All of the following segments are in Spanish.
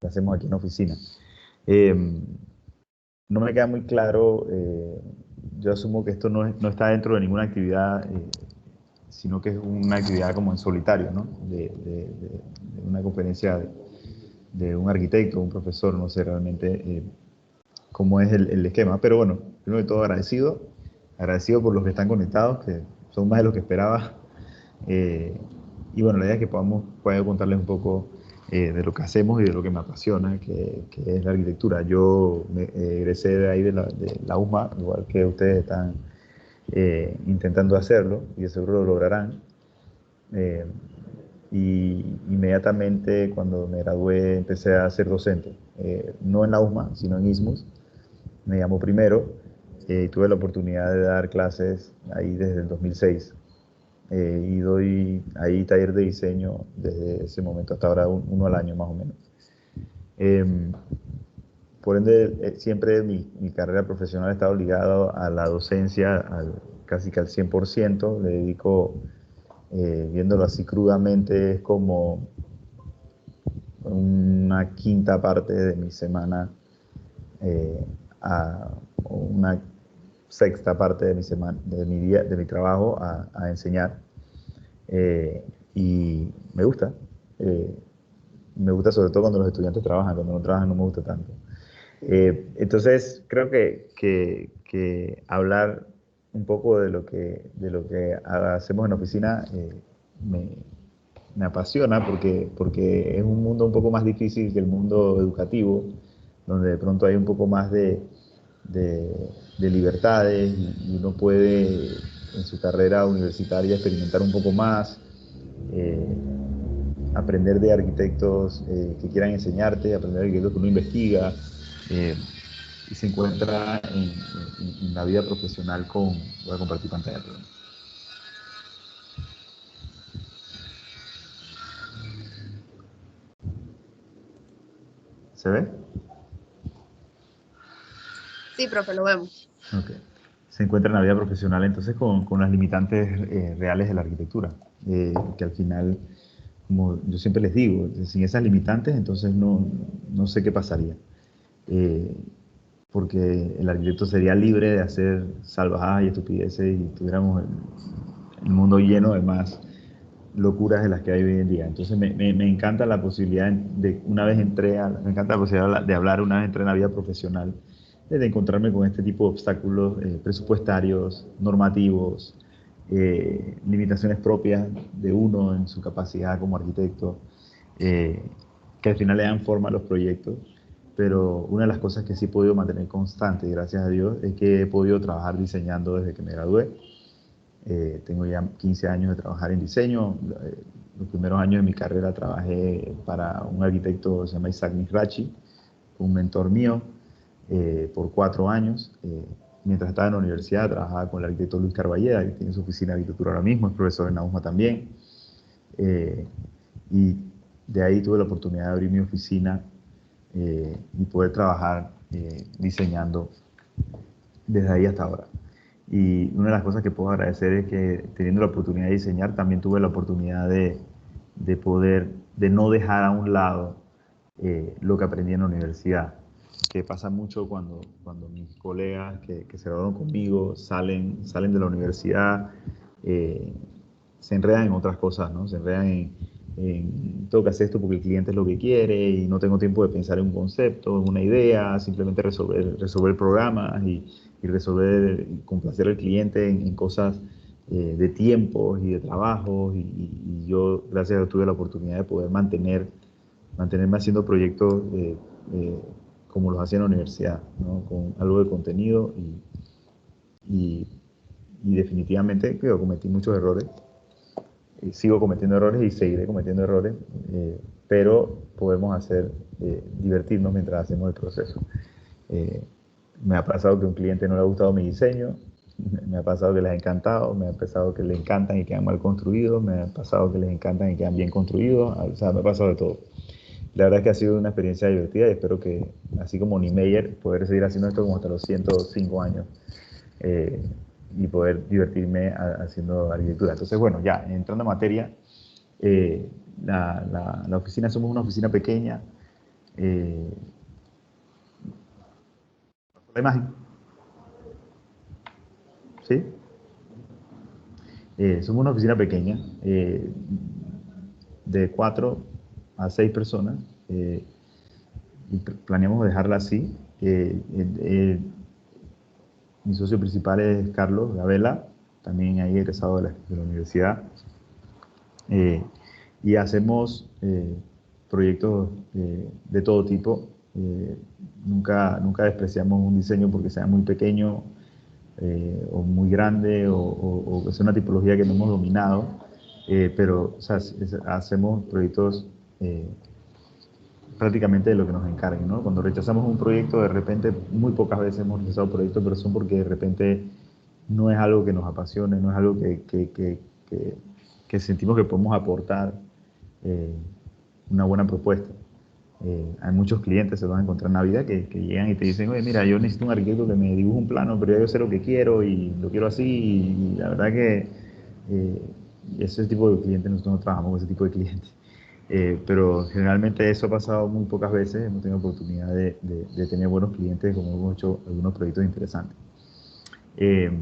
que hacemos aquí en la oficina. Eh, no me queda muy claro, yo asumo que esto no está dentro de ninguna actividad, sino que es una actividad como en solitario, ¿no? De una conferencia de un arquitecto, un profesor, no sé realmente cómo es el esquema, pero bueno, primero de todo agradecido por los que están conectados, que son más de los que esperaba. Eh, y bueno, la idea es que pueda contarles un poco de lo que hacemos y de lo que me apasiona, que es la arquitectura. Yo egresé de ahí de la UMA, igual que ustedes están intentando hacerlo y de seguro lo lograrán. Eh, y inmediatamente cuando me gradué empecé a ser docente, no en la UMA, sino en ISMUS. Me llamó primero y tuve la oportunidad de dar clases ahí desde el 2006. Y doy ahí taller de diseño desde ese momento hasta ahora, uno al año más o menos. Eh, por ende, siempre mi carrera profesional ha estado ligada a la docencia casi que al 100%. Le dedico, viéndolo así crudamente, es como una quinta parte de mi semana, eh, o una sexta parte de mi semana, de mi día, de mi trabajo a enseñar. Y me gusta. Eh, Me gusta sobre todo cuando los estudiantes trabajan, cuando no trabajan no me gusta tanto. Entonces, creo que hablar un poco de lo que hacemos en la oficina me, me apasiona porque es un mundo un poco más difícil que el mundo educativo, donde de pronto hay un poco más de libertades y uno puede en su carrera universitaria experimentar un poco más, eh, aprender de arquitectos que quieran enseñarte, aprender de arquitectos que uno investiga eh, y se encuentra en la vida profesional con... Voy a compartir pantalla, perdón. ¿Se ve? Sí, profe, lo vemos. Okay. Se encuentra en la vida profesional entonces con las limitantes reales de la arquitectura, que al final, como yo siempre les digo, sin esas limitantes entonces no sé qué pasaría. Eh, Porque el arquitecto sería libre de hacer salvajadas y estupideces y tuviéramos el mundo lleno de más locuras de las que hay hoy en día. Entonces me encanta la posibilidad de, una vez me encanta la posibilidad de hablar una vez entré en la vida profesional, de encontrarme con este tipo de obstáculos presupuestarios, normativos, limitaciones propias de uno en su capacidad como arquitecto, eh, que al final le dan forma a los proyectos. Pero una de las cosas que sí he podido mantener constante, gracias a Dios, es que he podido trabajar diseñando desde que me gradué. Tengo ya 15 años de trabajar en diseño. Los primeros años de mi carrera trabajé para un arquitecto que se llama Isaac Mizrachi, un mentor mío, por 4 años. Mientras estaba en la universidad trabajaba con el arquitecto Luis Carballeda, que tiene su oficina de arquitectura ahora mismo, es profesor en la USMA también. Eh, y de ahí tuve la oportunidad de abrir mi oficina y poder trabajar diseñando desde ahí hasta ahora. Y una de las cosas que puedo agradecer es que teniendo la oportunidad de diseñar, también tuve la oportunidad de poder, de no dejar a un lado lo que aprendí en la universidad, que pasa mucho cuando mis colegas que se graduaron conmigo salen de la universidad, eh, se enredan en otras cosas, ¿no? Se enredan tengo que hacer esto porque el cliente es lo que quiere y no tengo tiempo de pensar en un concepto, en una idea, simplemente resolver programas y resolver, y complacer al cliente en cosas de tiempos y de trabajos y yo, gracias a Dios, tuve la oportunidad de poder mantenerme haciendo proyectos eh, como los hacía en la universidad, ¿no? Con algo de contenido y, y definitivamente creo que cometí muchos errores, sigo cometiendo errores y seguiré cometiendo errores, pero podemos divertirnos mientras hacemos el proceso. Eh, Me ha pasado que a un cliente no le ha gustado mi diseño, me ha pasado que les ha encantado, me ha pasado que les encantan y quedan mal construidos, me ha pasado que les encantan y quedan bien construidos, o sea, me ha pasado de todo. La verdad es que ha sido una experiencia divertida y espero que, así como Niemeyer, poder seguir haciendo esto como hasta los 105 años eh, y poder divertirme haciendo arquitectura. Entonces, bueno, ya entrando en materia, la oficina, somos una oficina pequeña, Eh, la imagen, ¿sí? Somos una oficina pequeña, de 4 a 6 personas, y planeamos dejarla así. Mi socio principal es Carlos Gabela, también ahí egresado de la universidad. Y hacemos proyectos de todo tipo. Nunca despreciamos un diseño porque sea muy pequeño o muy grande o que sea una tipología que no hemos dominado, pero o sea, hacemos proyectos prácticamente de lo que nos encarguen, ¿no? Cuando rechazamos un proyecto, de repente, muy pocas veces hemos rechazado proyectos, pero son porque de repente no es algo que nos apasione, no es algo que sentimos que podemos aportar eh, una buena propuesta. Hay muchos clientes, se van a encontrar en la vida, que llegan y te dicen, oye, mira, yo necesito un arquitecto que me dibuje un plano, pero ya yo sé lo que quiero y lo quiero así, y la verdad que eh, ese tipo de clientes, nosotros no trabajamos con ese tipo de clientes. Pero generalmente eso ha pasado muy pocas veces, hemos tenido oportunidad de tener buenos clientes, como hemos hecho algunos proyectos interesantes. Eh,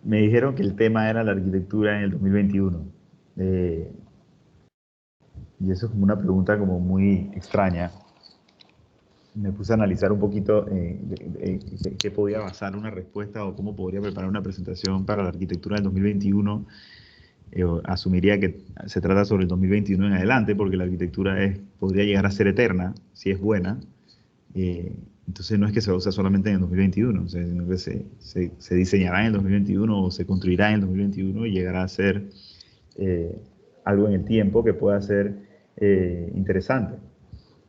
Me dijeron que el tema era la arquitectura en el 2021. Eh, y eso es como una pregunta como muy extraña. Me puse a analizar un poquito de qué podía basar una respuesta o cómo podría preparar una presentación para la arquitectura del 2021. Asumiría que se trata sobre el 2021 en adelante, porque la arquitectura podría llegar a ser eterna, si es buena. Eh, entonces no es que se usa solamente en el 2021, o sea, sino que se diseñará en el 2021 o se construirá en el 2021 y llegará a ser eh, algo en el tiempo que pueda ser interesante.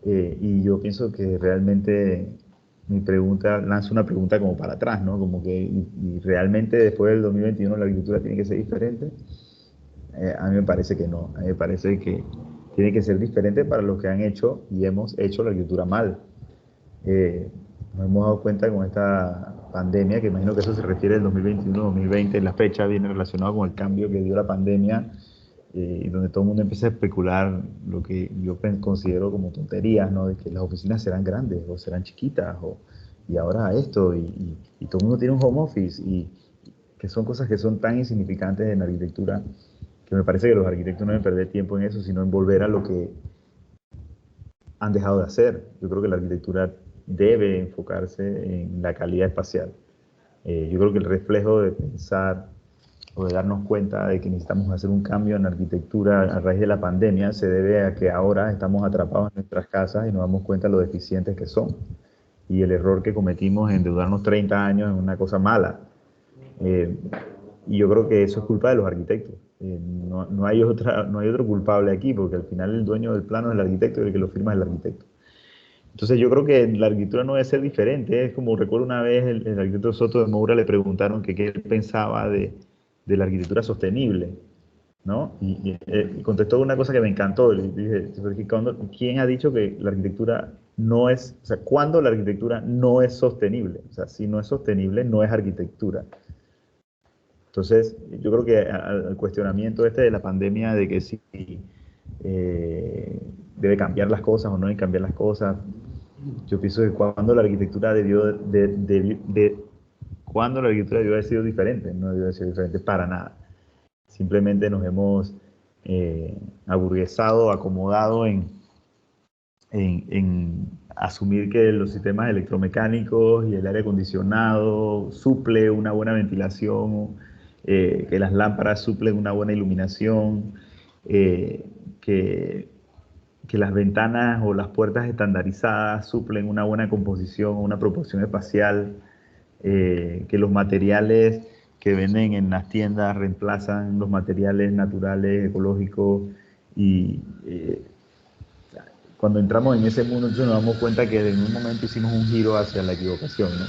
Y yo pienso que realmente mi pregunta lanza una pregunta como para atrás, ¿no? Como que y realmente después del 2021 la agricultura tiene que ser diferente. A mí me parece que no, a mí me parece que tiene que ser diferente para los que han hecho y hemos hecho la agricultura mal. Nos hemos dado cuenta con esta pandemia, que imagino que eso se refiere al 2021-2020, la fecha viene relacionada con el cambio que dio la pandemia, y donde todo el mundo empieza a especular lo que yo considero como tonterías, ¿no? De que las oficinas serán grandes o serán chiquitas, y ahora esto, y todo el mundo tiene un home office, y que son cosas que son tan insignificantes en la arquitectura, que me parece que los arquitectos no deben perder tiempo en eso, sino en volver a lo que han dejado de hacer. Yo creo que la arquitectura debe enfocarse en la calidad espacial. Yo creo que el reflejo de pensar o de darnos cuenta de que necesitamos hacer un cambio en la arquitectura a raíz de la pandemia se debe a que ahora estamos atrapados en nuestras casas y nos damos cuenta de lo deficientes que son. Y el error que cometimos en endeudarnos 30 años en una cosa mala. Eh, y yo creo que eso es culpa de los arquitectos. No hay otro culpable aquí, porque al final el dueño del plano es el arquitecto y el que lo firma es el arquitecto. Entonces yo creo que la arquitectura no debe ser diferente. Es como recuerdo una vez el arquitecto Soto de Moura le preguntaron que qué él pensaba de la arquitectura sostenible, ¿no? Y contestó una cosa que me encantó. Le dije, ¿quién ha dicho que la arquitectura no es, o sea, cuándo la arquitectura no es sostenible? O sea, si no es sostenible, no es arquitectura. Entonces, yo creo que al cuestionamiento este de la pandemia, de que si debe cambiar las cosas o no debe cambiar las cosas, yo pienso que cuando la arquitectura cuando la arquitectura debió haber sido diferente, no debió haber sido diferente para nada. Simplemente nos hemos aburguesado, acomodado en asumir que los sistemas electromecánicos y el aire acondicionado suple una buena ventilación, que las lámparas suplen una buena iluminación, eh, que, que las ventanas o las puertas estandarizadas suplen una buena composición, una proporción espacial, que los materiales que venden en las tiendas reemplazan los materiales naturales, ecológicos, y cuando entramos en ese mundo entonces nos damos cuenta que en un momento hicimos un giro hacia la equivocación, ¿no?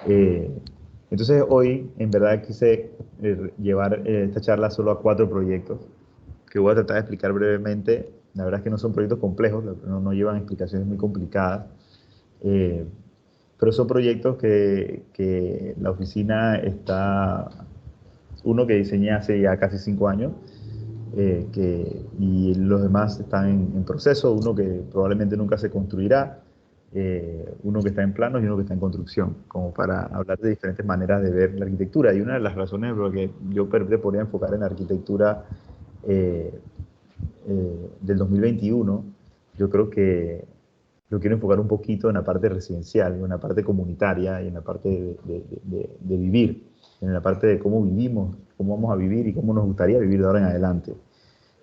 Eh, entonces hoy en verdad quise llevar esta charla solo a 4 proyectos que voy a tratar de explicar brevemente. La verdad es que no son proyectos complejos, no llevan explicaciones muy complicadas, eh, pero son proyectos que la oficina está, uno que diseñé hace ya casi 5 años, y los demás están en proceso, uno que probablemente nunca se construirá, uno que está en planos y uno que está en construcción, como para hablar de diferentes maneras de ver la arquitectura. Y una de las razones por las que yo me podría enfocar en la arquitectura eh, del 2021, yo creo que lo quiero enfocar un poquito en la parte residencial, en la parte comunitaria y en la parte de vivir, en la parte de cómo vivimos, cómo vamos a vivir y cómo nos gustaría vivir de ahora en adelante.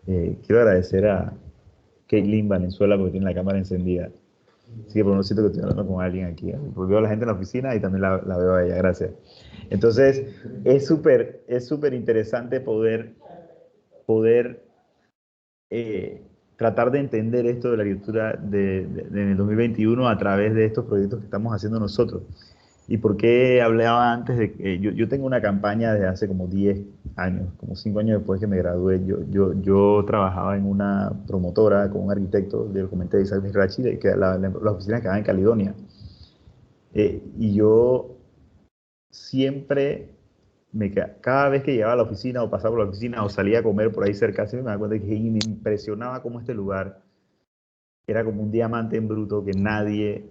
Quiero agradecer a Caitlin Valenzuela porque tiene la cámara encendida. Así que por un siento que estoy hablando con alguien aquí. Porque veo a la gente en la oficina y también la veo a ella. Gracias. Entonces, es súper interesante poder tratar de entender esto de la arquitectura en el 2021 a través de estos proyectos que estamos haciendo nosotros. ¿Y por qué hablaba antes de que yo tengo una campaña desde hace como 10 años, como 5 años después que me gradué? Yo trabajaba en una promotora con un arquitecto, le comenté, Isaac Mizrachi, que las oficinas quedaban en Caledonia. Y yo siempre, cada vez que llegaba a la oficina o pasaba por la oficina o salía a comer por ahí cerca, siempre me daba cuenta que me impresionaba cómo este lugar era como un diamante en bruto que nadie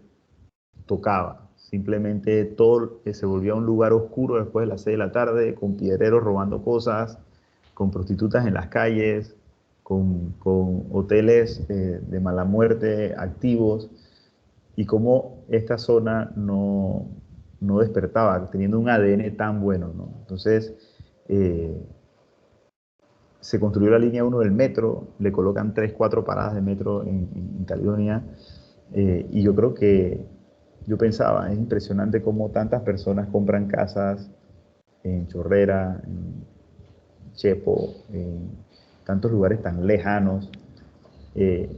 tocaba. Simplemente todo se volvía un lugar oscuro después de las 6 de la tarde, con piedreros robando cosas, con prostitutas en las calles, con hoteles de mala muerte activos, y cómo esta zona no despertaba, teniendo un ADN tan bueno, ¿no? Entonces, eh, se construyó la línea 1 del metro, le colocan 3, 4 paradas de metro en Caledonia, y yo creo que yo pensaba, es impresionante cómo tantas personas compran casas en Chorrera, en Chepo, en tantos lugares tan lejanos, eh,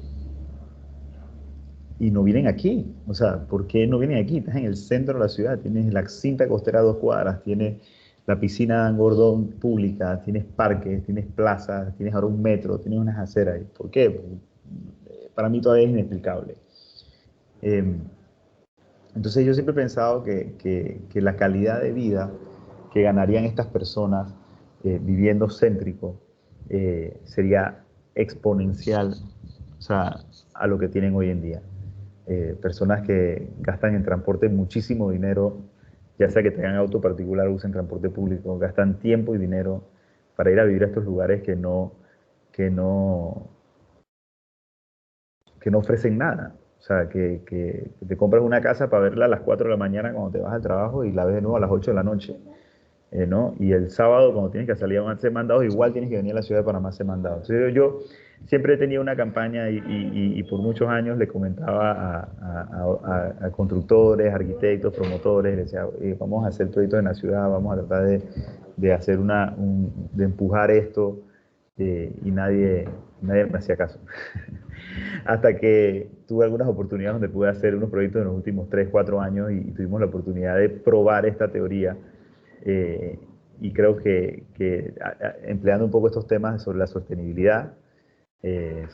y no vienen aquí. O sea, ¿por qué no vienen aquí? Estás en el centro de la ciudad, tienes la cinta costera a 2 cuadras, tienes la piscina de Angordón pública, tienes parques, tienes plazas, tienes ahora un metro, tienes unas aceras. ¿Por qué? Para mí todavía es inexplicable. Eh, entonces yo siempre he pensado que la calidad de vida que ganarían estas personas viviendo céntrico sería exponencial, o sea, a lo que tienen hoy en día. Personas que gastan en transporte muchísimo dinero, ya sea que tengan auto particular o usen transporte público, gastan tiempo y dinero para ir a vivir a estos lugares que no, que no ofrecen nada. O sea, que te compras una casa para verla a las 4 de la mañana cuando te vas al trabajo y la ves de nuevo a las 8 de la noche. ¿No? Y el sábado, cuando tienes que salir a hacer mandados, igual tienes que venir a la ciudad de Panamá a hacer mandados. Entonces, yo siempre he tenido una campaña y por muchos años le comentaba a constructores, arquitectos, promotores, les decía, vamos a hacer proyectos en la ciudad, vamos a tratar de hacer de empujar esto, y nadie me hacía caso. Hasta que tuve algunas oportunidades donde pude hacer unos proyectos en los últimos 3 4 años y tuvimos la oportunidad de probar esta teoría. Y creo que empleando un poco estos temas sobre la sostenibilidad,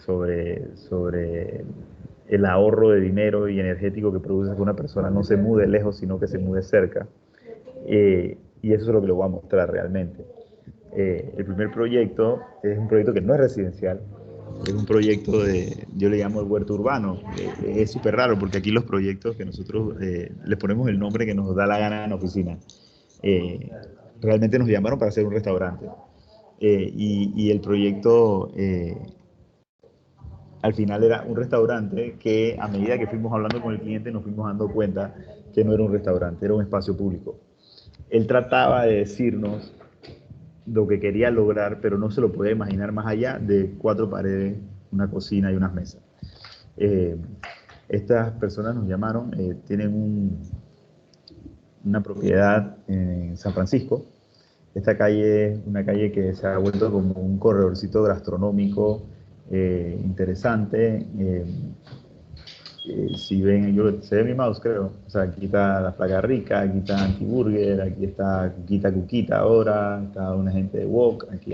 sobre el ahorro de dinero y energético que produce que una persona no se mude lejos, sino que se mude cerca. Y eso es lo que lo voy a mostrar realmente. El primer proyecto es un proyecto que no es residencial, es un proyecto yo le llamo el huerto urbano. Es súper raro porque aquí los proyectos que nosotros les ponemos el nombre que nos da la gana en la oficina. Eh, Realmente nos llamaron para hacer un restaurante. Y el proyecto al final era un restaurante que a medida que fuimos hablando con el cliente nos fuimos dando cuenta que no era un restaurante, era un espacio público. Él trataba de decirnos lo que quería lograr, pero no se lo podía imaginar más allá de 4 paredes, una cocina y unas mesas. Eh, Estas personas nos llamaron, tienen una propiedad en San Francisco. Esta calle es una calle que se ha vuelto como un corredorcito gastronómico interesante. Si ven, se ve mi mouse, creo. O sea, aquí está la Plaga Rica, aquí está Antiburger, aquí está Cuquita ahora, está una gente de Wok, aquí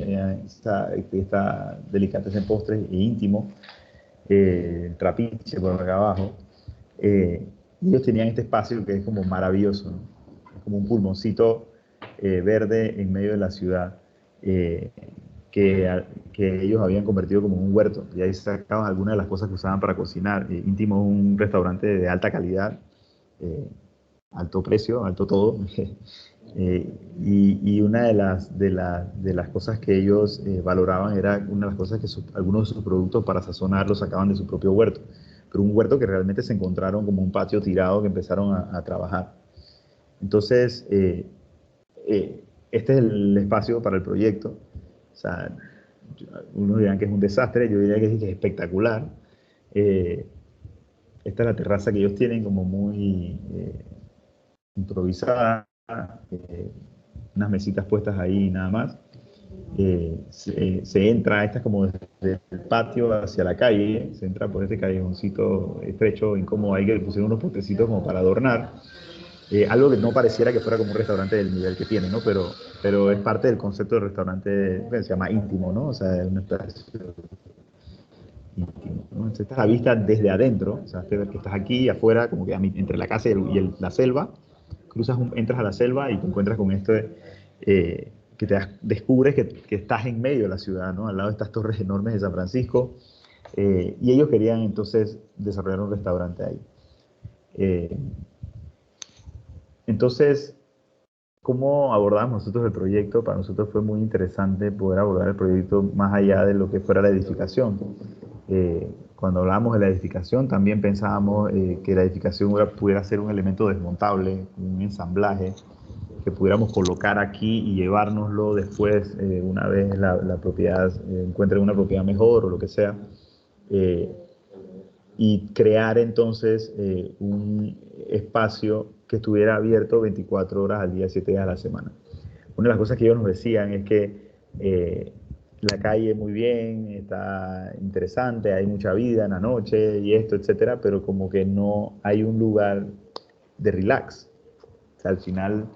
está Delicatessen Postres e Íntimo, Trapiche por acá abajo. Y ellos tenían este espacio que es como maravilloso, ¿no? Es como un pulmoncito verde en medio de la ciudad. que ellos habían convertido como un huerto, y ahí sacaban algunas de las cosas que usaban para cocinar. Íntimo es un restaurante de alta calidad, eh, alto precio, alto todo. Y una de las cosas que ellos valoraban era una de las cosas que algunos de sus productos para sazonarlos sacaban de su propio huerto, pero un huerto que realmente se encontraron como un patio tirado que empezaron a trabajar. Entonces, este es el espacio para el proyecto. O sea, unos dirán que es un desastre, yo diría que es espectacular. Eh, Esta es la terraza que ellos tienen como muy improvisada, eh, unas mesitas puestas ahí y nada más. Se entra, esta es como desde el patio hacia la calle, se entra por este callejoncito estrecho, incómodo, ahí que le pusieron unos potecitos como para adornar. Algo que no pareciera que fuera como un restaurante del nivel que tiene, ¿no? Pero es parte del concepto de restaurante que se llama íntimo, ¿no? O sea, es un espacio íntimo, ¿no? Entonces, esta es la vista desde adentro, o sea, que estás aquí afuera, como que entre la casa y la selva, entras a la selva y te encuentras con esto que descubres que estás en medio de la ciudad, ¿no? Al lado de estas torres enormes de San Francisco, y ellos querían entonces desarrollar un restaurante ahí. Entonces, ¿cómo abordamos nosotros el proyecto? Para nosotros fue muy interesante poder abordar el proyecto más allá de lo que fuera la edificación. Cuando hablábamos de la edificación, también pensábamos que la edificación pudiera ser un elemento desmontable, un ensamblaje, que pudiéramos colocar aquí y llevárnoslo después, una vez la propiedad encuentre una propiedad mejor o lo que sea. Eh, y crear entonces un espacio que estuviera abierto 24 horas al día, 7 días a la semana. Una de las cosas que ellos nos decían es que la calle muy bien, está interesante, hay mucha vida en la noche y esto, etcétera, pero como que no hay un lugar de relax. O sea, al final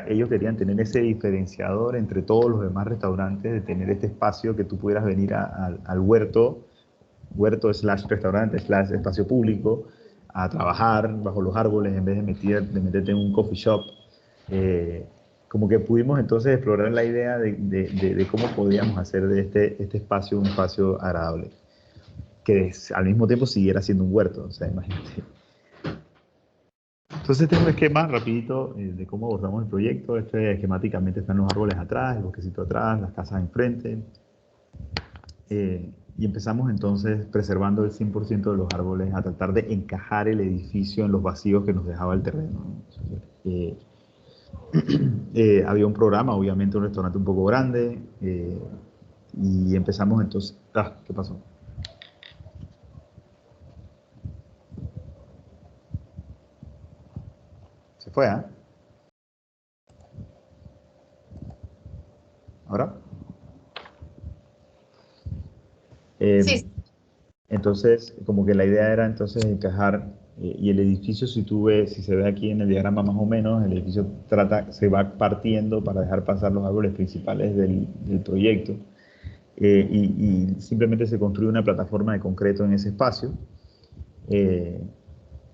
ellos querían tener ese diferenciador entre todos los demás restaurantes, de tener este espacio que tú pudieras venir al huerto slash restaurante slash espacio público, a trabajar bajo los árboles en vez de meterte en un coffee shop. Eh, Como que pudimos entonces explorar la idea de cómo podíamos hacer de este espacio un espacio agradable, que al mismo tiempo siguiera siendo un huerto, o sea, imagínate. Entonces tengo un esquema rapidito de cómo abordamos el proyecto. Esquemáticamente están los árboles atrás, el bosquecito atrás, las casas enfrente. Y empezamos entonces preservando el 100% de los árboles a tratar de encajar el edificio en los vacíos que nos dejaba el terreno, ¿no? Eh, Había un programa, obviamente un restaurante un poco grande, y empezamos entonces... ¿Qué pasó? Se fue, ¿ah? ¿Ahora? Sí, Eh, Entonces, como que la idea era entonces encajar, y el edificio, si se ve aquí en el diagrama más o menos, el edificio se va partiendo para dejar pasar los árboles principales del proyecto, y simplemente se construye una plataforma de concreto en ese espacio, eh,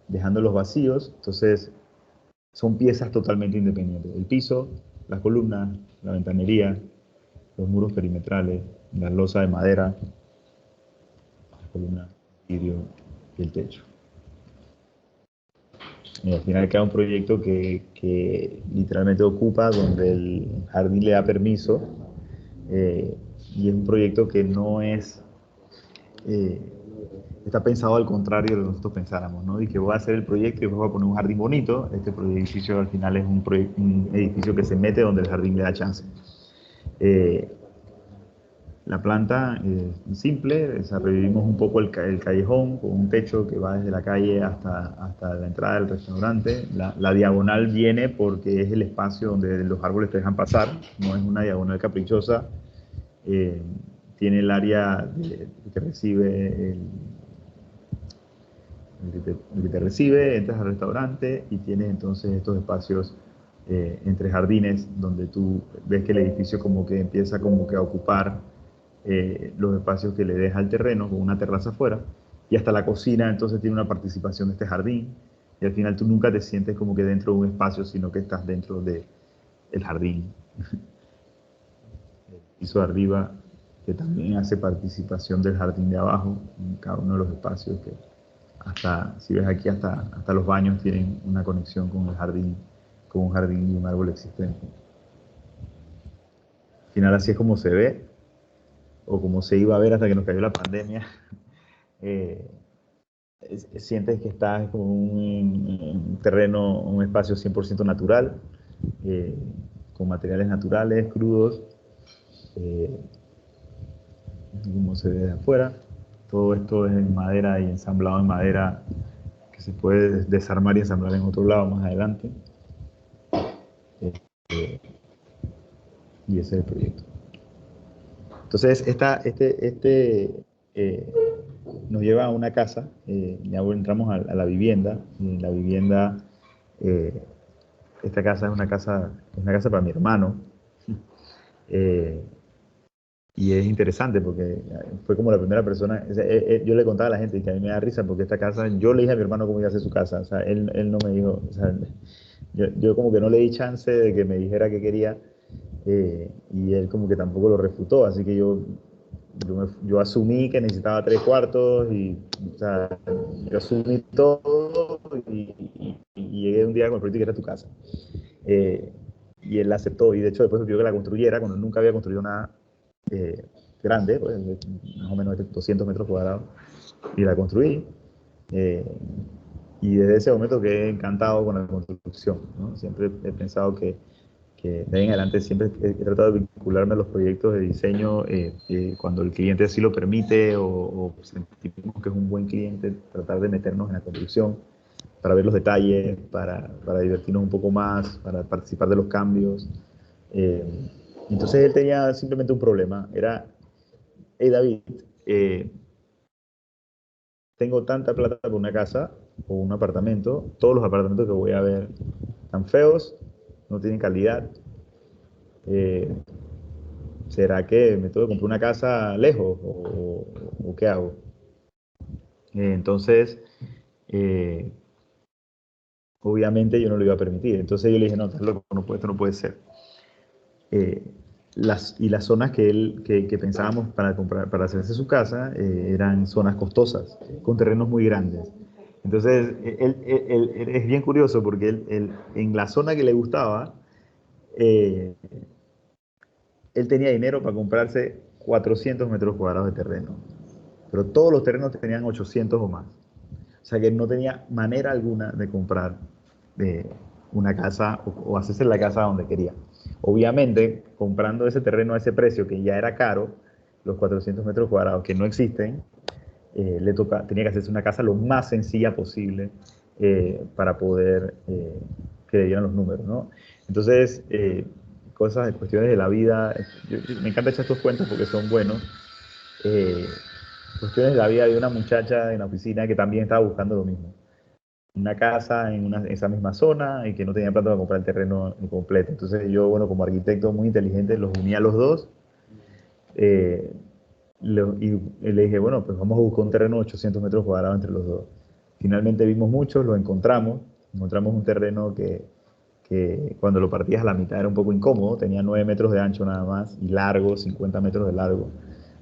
dejando los vacíos. Entonces, son piezas totalmente independientes. El piso, las columnas, la ventanería, los muros perimetrales, la losa de madera, las columnas, vidrio y el techo. Y al final queda un proyecto que literalmente ocupa donde el jardín le da permiso, eh, y es un proyecto que no es, eh, está pensado al contrario de lo que nosotros pensáramos, ¿no? Y que voy a hacer el proyecto y después voy a poner un jardín bonito. Este edificio al final es un edificio que se mete donde el jardín le da chance. Eh, La planta es simple, revivimos un poco el callejón con un techo que va desde la calle hasta la entrada del restaurante. La diagonal viene porque es el espacio donde los árboles te dejan pasar, no es una diagonal caprichosa. Eh, Tiene el área que te recibe, el que te recibe, entras al restaurante y tienes entonces estos espacios entre jardines donde tú ves que el edificio como que empieza como que a ocupar los espacios que le deja el terreno con una terraza afuera, y hasta la cocina entonces tiene una participación de este jardín, y al final tú nunca te sientes como que dentro de un espacio, sino que estás dentro del jardín. El piso de arriba que también hace participación del jardín de abajo, en cada uno de los espacios que hasta, si ves aquí, hasta los baños tienen una conexión con el jardín, con un jardín y un árbol existente. Al final así es como se ve, o como se iba a ver hasta que nos cayó la pandemia. Eh, Sientes que estás como un terreno, un espacio 100% natural, eh, con materiales naturales, crudos, eh, como se ve de afuera. Todo esto es en madera y ensamblado en madera que se puede desarmar y ensamblar en otro lado más adelante. Eh, y ese es el proyecto. Entonces, eh, nos lleva a una casa, ya entramos a la vivienda, y en la vivienda, eh, esta casa es una casa para mi hermano, eh, y es interesante porque fue como la primera persona, o sea, yo le contaba a la gente que a mí me da risa porque esta casa, yo le dije a mi hermano cómo iba a hacer su casa, o sea, él no me dijo, o sea, yo como que no le di chance de que me dijera qué quería, y él como que tampoco lo refutó, así que yo asumí que necesitaba 3 cuartos y, o sea, yo asumí todo y llegué un día con el proyecto que era tu casa. Eh, y él aceptó y de hecho después me pidió que la construyera cuando nunca había construido nada eh, grande, pues, más o menos de 200 metros cuadrados, y la construí. Eh, y desde ese momento quedé encantado con la construcción, ¿no? Siempre he pensado que de ahí en adelante siempre he tratado de vincularme a los proyectos de diseño cuando el cliente así lo permite o sentimos que es un buen cliente, tratar de meternos en la construcción para ver los detalles, para divertirnos un poco más, para participar de los cambios. Eh, entonces él tenía simplemente un problema, era, hey David, eh, tengo tanta plata por una casa o un apartamento, todos los apartamentos que voy a ver están feos, no tienen calidad. Eh, ¿Será que me tengo que comprar una casa lejos o qué hago? Entonces, eh, obviamente yo no lo iba a permitir. Entonces yo le dije, no, estás loco, esto no puede ser. Eh, las zonas que pensábamos para comprar, para hacerse su casa eran zonas costosas, con terrenos muy grandes. Entonces, es bien curioso porque en la zona que le gustaba, eh, él tenía dinero para comprarse 400 metros cuadrados de terreno, pero todos los terrenos tenían 800 o más. O sea que no tenía manera alguna de comprar eh, una casa o hacerse la casa donde quería. Obviamente, comprando ese terreno a ese precio, que ya era caro, los 400 metros cuadrados que no existen, tenía que hacerse una casa lo más sencilla posible para poder que le dieran los números, ¿no? Entonces, cuestiones de la vida, me encanta echar estos cuentos porque son buenos. Eh, Cuestiones de la vida de una muchacha en la oficina que también estaba buscando lo mismo. Una casa en esa misma zona y que no tenía plata para comprar el terreno completo. Entonces yo, bueno, como arquitecto muy inteligente, los uní a los dos eh, y le dije, bueno, pues vamos a buscar un terreno de 800 metros cuadrados entre los dos. Finalmente vimos muchos, lo encontramos un terreno que cuando lo partías a la mitad era un poco incómodo, tenía 9 metros de ancho nada más y largo, 50 metros de largo.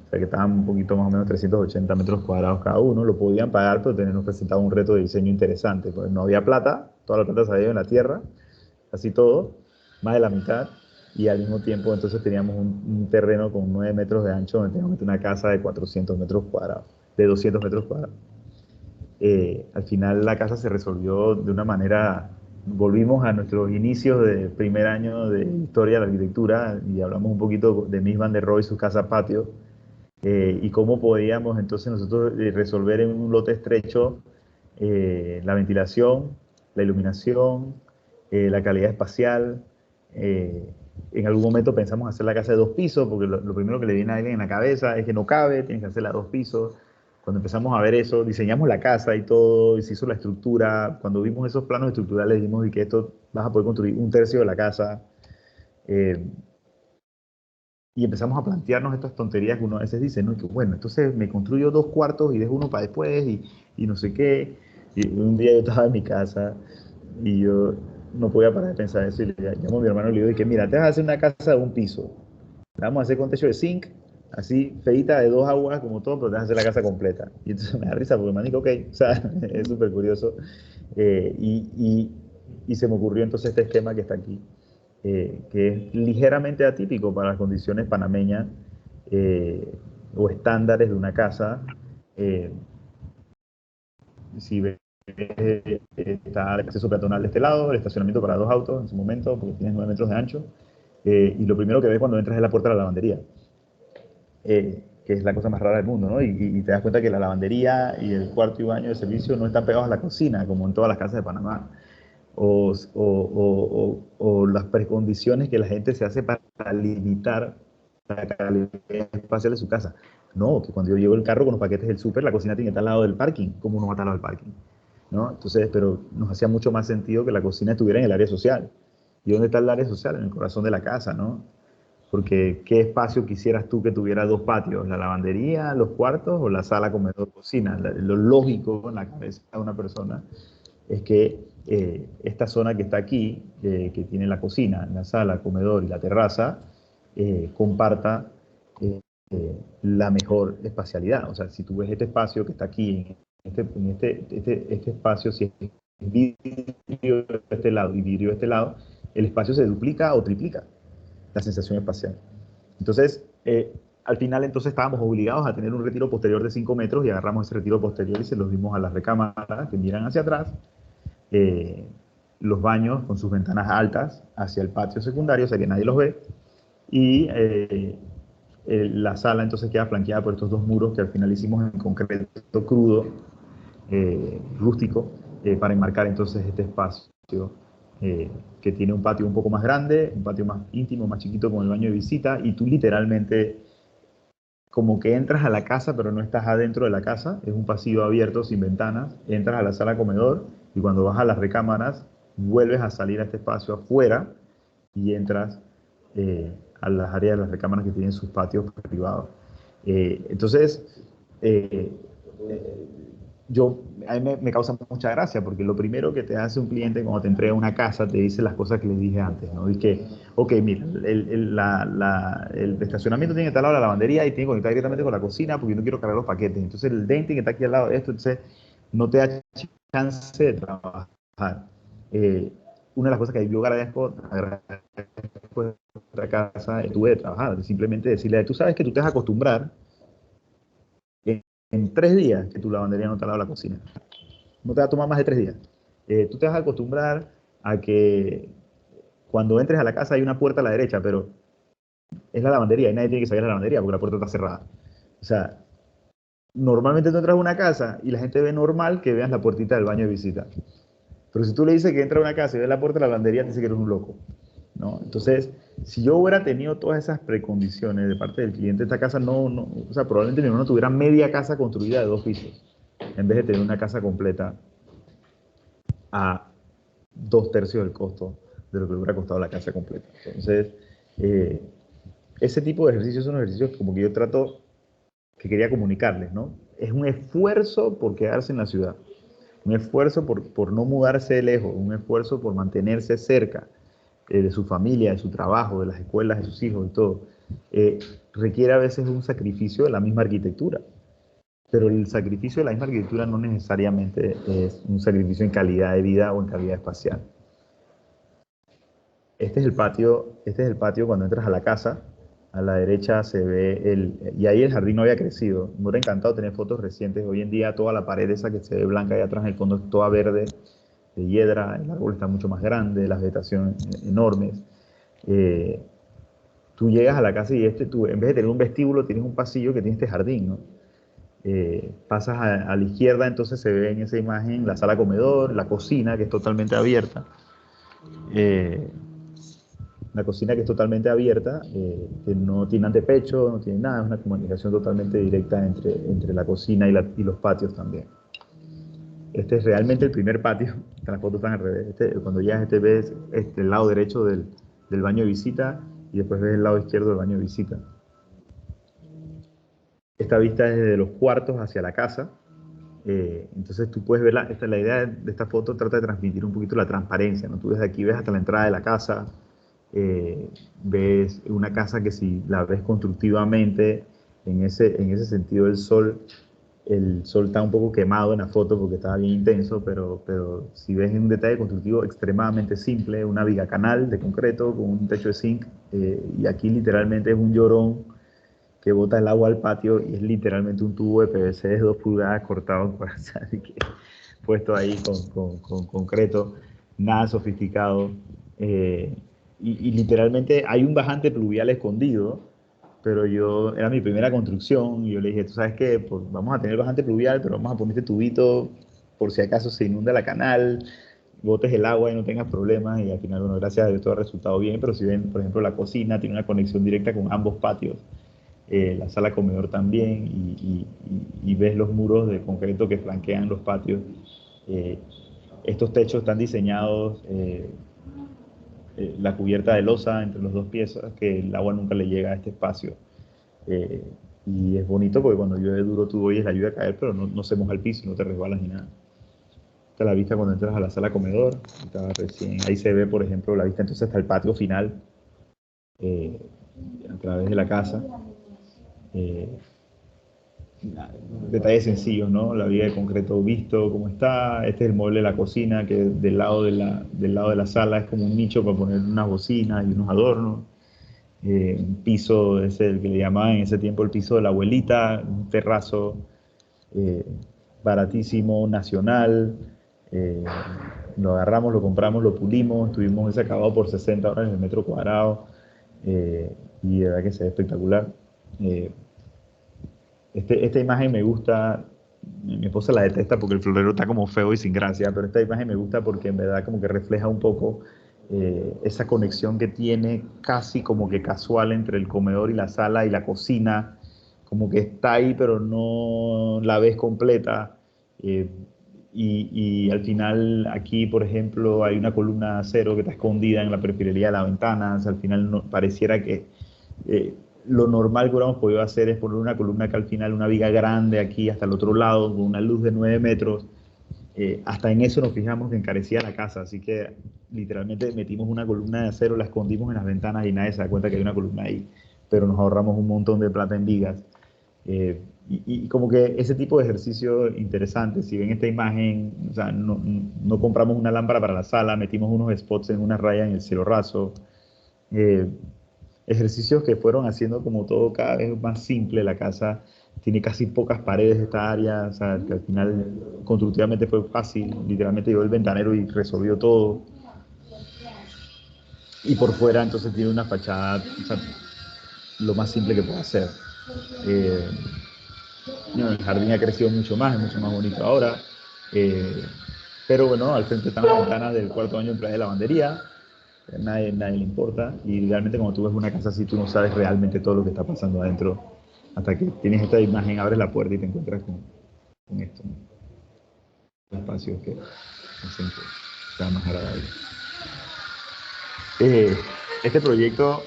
O sea que estaban un poquito más o menos 380 metros cuadrados cada uno, lo podían pagar, pero nos presentaba un reto de diseño interesante, pues no había plata, toda la plata se había ido en la tierra, así todo, más de la mitad, y al mismo tiempo entonces teníamos un terreno con 9 metros de ancho donde teníamos una casa de 400 metros cuadrados, de 200 metros cuadrados. Al final la casa se resolvió de una manera, volvimos a nuestros inicios de primer año de historia de la arquitectura y hablamos un poquito de Mies van der Rohe y su casa patio, y cómo podíamos entonces nosotros resolver en un lote estrecho la ventilación, la iluminación, la calidad espacial. eh, en algún momento pensamos hacer la casa de 2 pisos, porque lo primero que le viene a alguien en la cabeza es que no cabe, tienes que hacerla a 2 pisos. Cuando empezamos a ver eso, diseñamos la casa y todo, y se hizo la estructura. Cuando vimos esos planos estructurales, dijimos que esto vas a poder construir un tercio de la casa. Eh, y empezamos a plantearnos estas tonterías que uno a veces dice, ¿no? Y que bueno, entonces me construyo 2 cuartos y dejo uno para después y no sé qué. Y un día yo estaba en mi casa y yo no podía parar de pensar eso y le llamo a mi hermano y le digo que mira, te vas a hacer una casa de un piso. La vamos a hacer con techo de zinc así feita de 2 aguas como todo, pero te vas a hacer la casa completa. Y entonces me da risa porque me dijo, ok, o sea, es súper curioso. Eh, y, y, y se me ocurrió entonces este esquema que está aquí, que es ligeramente atípico para las condiciones panameñas o estándares de una casa. Eh, si ves, está el acceso peatonal de este lado, el estacionamiento para 2 autos en su momento, porque tienes 9 metros de ancho, y lo primero que ves cuando entras es la puerta de la lavandería, que es la cosa más rara del mundo, ¿no? Y te das cuenta que la lavandería y el cuarto y baño de servicio no están pegados a la cocina, como en todas las casas de Panamá. O las precondiciones que la gente se hace para limitar la calidad espacial de su casa. No, que cuando yo llevo el carro con los paquetes del súper, la cocina tiene que estar al lado del parking. ¿Cómo no va a estar al lado del parking? ¿No? Entonces, pero nos hacía mucho más sentido que la cocina estuviera en el área social. ¿Y dónde está el área social? En el corazón de la casa, ¿no? Porque ¿qué espacio quisieras tú que tuviera 2 patios? ¿La lavandería, los cuartos o la sala, comedor, cocina? Lo lógico en la cabeza de una persona es que esta zona que está aquí, que tiene la cocina, la sala, el comedor y la terraza, comparta la mejor espacialidad. O sea, si tú ves este espacio que está aquí, este espacio, si es vidrio de este lado y vidrio de este lado, el espacio se duplica o triplica la sensación espacial. Entonces, al final entonces estábamos obligados a tener un retiro posterior de 5 metros y agarramos ese retiro posterior y se los dimos a las recámaras que miran hacia atrás, eh, los baños con sus ventanas altas hacia el patio secundario, o sea que nadie los ve, y la sala entonces queda flanqueada por estos 2 muros que al final hicimos en concreto crudo, rústico, para enmarcar entonces este espacio que tiene un patio un poco más grande, un patio más íntimo, más chiquito con el baño de visita, y tú literalmente como que entras a la casa pero no estás adentro de la casa, es un pasillo abierto sin ventanas, entras a la sala comedor y cuando vas a las recámaras vuelves a salir a este espacio afuera y entras a las áreas de las recámaras que tienen sus patios privados. Entonces, eh, eh, a mí me causa mucha gracia porque lo primero que te hace un cliente cuando te entrega una casa te dice las cosas que le dije antes, ¿no? Dice, ok, mira, el estacionamiento tiene que estar al lado de la lavandería y tiene que conectar directamente con la cocina porque yo no quiero cargar los paquetes. Entonces el denting está aquí al lado de esto, entonces no te da chance de trabajar. Eh, una de las cosas que yo agradezco de otra casa, estuve de trabajar, simplemente decirle, tú sabes que tú te vas a acostumbrar en 3 días que tu lavandería no te lava la cocina. No te va a tomar más de 3 días. Tú te vas a acostumbrar a que cuando entres a la casa hay una puerta a la derecha, pero es la lavandería y nadie tiene que salir a la lavandería porque la puerta está cerrada. O sea, normalmente tú entras a una casa y la gente ve normal que veas la puertita del baño de visita. Pero si tú le dices que entra a una casa y ve la puerta de la lavandería, te dice que eres un loco, ¿no? Entonces, si yo hubiera tenido todas esas precondiciones de parte del cliente, esta casa o sea, probablemente mi hermano tuviera media casa construida de 2 pisos, en vez de tener una casa completa a 2/3 del costo de lo que le hubiera costado la casa completa. Entonces, eh, ese tipo de ejercicios son ejercicios como que yo trato, que quería comunicarles, ¿no? Es un esfuerzo por quedarse en la ciudad, un esfuerzo por no mudarse de lejos, un esfuerzo por mantenerse cerca de su familia, de su trabajo, de las escuelas de sus hijos y todo. Eh, Requiere a veces un sacrificio de la misma arquitectura, pero el sacrificio de la misma arquitectura no necesariamente es un sacrificio en calidad de vida o en calidad espacial. Este es el patio cuando entras a la casa. A la derecha se ve y ahí el jardín no había crecido. Me hubiera encantado tener fotos recientes. Hoy en día toda la pared esa que se ve blanca ahí atrás en el fondo es toda verde, de hiedra, el árbol está mucho más grande, la vegetación enormes. Eh, Tú llegas a la casa y tú, en vez de tener un vestíbulo, tienes un pasillo que tiene este jardín, ¿no? Pasas a la izquierda, entonces se ve en esa imagen la sala comedor, la cocina que es totalmente abierta. Eh, la cocina que es totalmente abierta, que no tiene antepecho, no tiene nada, es una comunicación totalmente directa entre la cocina y los patios también. Este es realmente el primer patio, las fotos están al revés. Cuando llegas, ves el lado derecho del baño de visita y después ves el lado izquierdo del baño de visita. Esta vista es desde los cuartos hacia la casa. Entonces tú puedes ver, la idea de esta foto trata de transmitir un poquito la transparencia, ¿no? Tú desde aquí ves hasta la entrada de la casa, ves una casa que si la ves constructivamente en ese sentido el sol está un poco quemado en la foto porque estaba bien intenso, pero si ves un detalle constructivo extremadamente simple, una viga canal de concreto con un techo de zinc, y aquí literalmente es un llorón que bota el agua al patio y es literalmente un tubo de PVC de 2 pulgadas cortado por puesto ahí con concreto, nada sofisticado. eh, y literalmente hay un bajante pluvial escondido, pero era mi primera construcción y yo le dije, tú sabes qué, pues vamos a tener bajante pluvial, pero vamos a poner este tubito por si acaso se inunda la canal, botes el agua y no tengas problemas. Y al final, bueno, gracias a Dios todo ha resultado bien, pero si ven, por ejemplo, la cocina tiene una conexión directa con ambos patios, la sala comedor también, y ves los muros de concreto que flanquean los patios. Eh, Estos techos están diseñados, la cubierta de losa entre los dos piezas, que el agua nunca le llega a este espacio. Eh, y es bonito porque cuando llueve duro tú oyes la lluvia a caer, pero no se moja el piso, no te resbalas ni nada. Está la vista cuando entras a la sala comedor, ahí se ve, por ejemplo, la vista entonces hasta el patio final, eh, a través de la casa. Eh, Detalles sencillos, ¿no? La viga de concreto visto cómo está. Este es el mueble de la cocina, que del lado de la sala es como un nicho para poner unas bocinas y unos adornos. Un piso, es el que le llamaban en ese tiempo el piso de la abuelita, un terrazo, eh, baratísimo, nacional. eh, lo agarramos, lo compramos, lo pulimos, tuvimos ese acabado por $60 el metro cuadrado, y de verdad que se ve espectacular. Eh, esta imagen me gusta, mi esposa la detesta porque el florero está como feo y sin gracia, pero esta imagen me gusta porque en verdad como que refleja un poco esa conexión que tiene casi como que casual entre el comedor y la sala y la cocina, como que está ahí pero no la ves completa. eh, y al final aquí, por ejemplo, hay una columna de acero que está escondida en la perfilería de la ventana. O sea, al final pareciera que eh, lo normal que hubiéramos podido hacer es poner una columna que al final, una viga grande aquí hasta el otro lado, con una luz de 9 metros. Hasta en eso nos fijamos que encarecía la casa, así que literalmente metimos una columna de acero, la escondimos en las ventanas y nadie se da cuenta que hay una columna ahí, pero nos ahorramos un montón de plata en vigas. Y como que ese tipo de ejercicio interesante, si ven esta imagen, o sea, no compramos una lámpara para la sala, metimos unos spots en una raya en el cielo raso. eh, Ejercicios que fueron haciendo como todo cada vez más simple. La casa tiene casi pocas paredes esta área, o sea, que al final constructivamente fue fácil, literalmente llegó el ventanero y resolvió todo. Y por fuera entonces tiene una fachada, o sea, lo más simple que puede hacer. Eh, el jardín ha crecido mucho más, es mucho más bonito ahora. Eh, pero bueno, al frente están las ventanas del cuarto baño en Playa de Lavandería. Nadie le importa. Y realmente cuando tú ves una casa así, tú no sabes realmente todo lo que está pasando adentro. Hasta que tienes esta imagen, abres la puerta y te encuentras con esto, ¿no? Espacios que hacen que sea más agradable. Eh, este proyecto,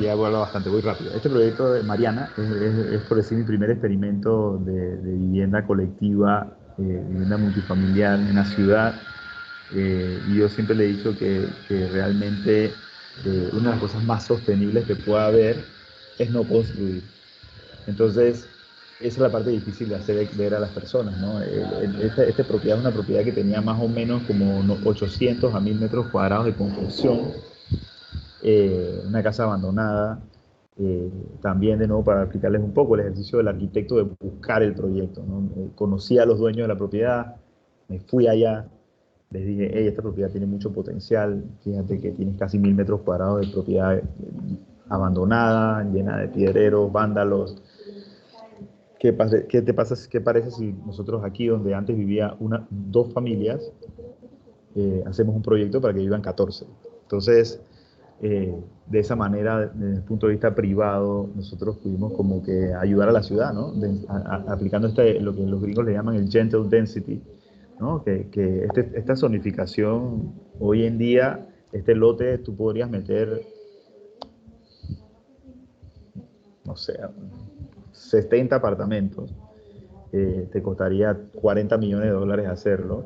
ya voy a hablar bastante, voy rápido. Este proyecto de Mariana es por decir mi primer experimento de vivienda colectiva, vivienda multifamiliar en la ciudad. Y yo siempre le he dicho que realmente una de las cosas más sostenibles que pueda haber es no construir. Entonces, esa es la parte difícil de hacer ver a las personas, ¿no? Esta propiedad es una propiedad que tenía más o menos como 800 a 1000 metros cuadrados de construcción, una casa abandonada. También, de nuevo, para explicarles un poco el ejercicio del arquitecto de buscar el proyecto, ¿no? Conocí a los dueños de la propiedad, me fui allá, les dije, hey, esta propiedad tiene mucho potencial, fíjate que tienes casi 1000 metros cuadrados de propiedad abandonada, llena de piedreros, vándalos. ¿Qué parece si nosotros aquí, donde antes vivía dos familias, hacemos un proyecto para que vivan 14? Entonces, de esa manera, desde el punto de vista privado, nosotros pudimos como que ayudar a la ciudad, ¿no? Aplicando lo que los gringos le llaman el gentle density, ¿no? Esta zonificación, hoy en día, este lote tú podrías meter, no sé, 70 apartamentos. Te costaría $40 millones hacerlo,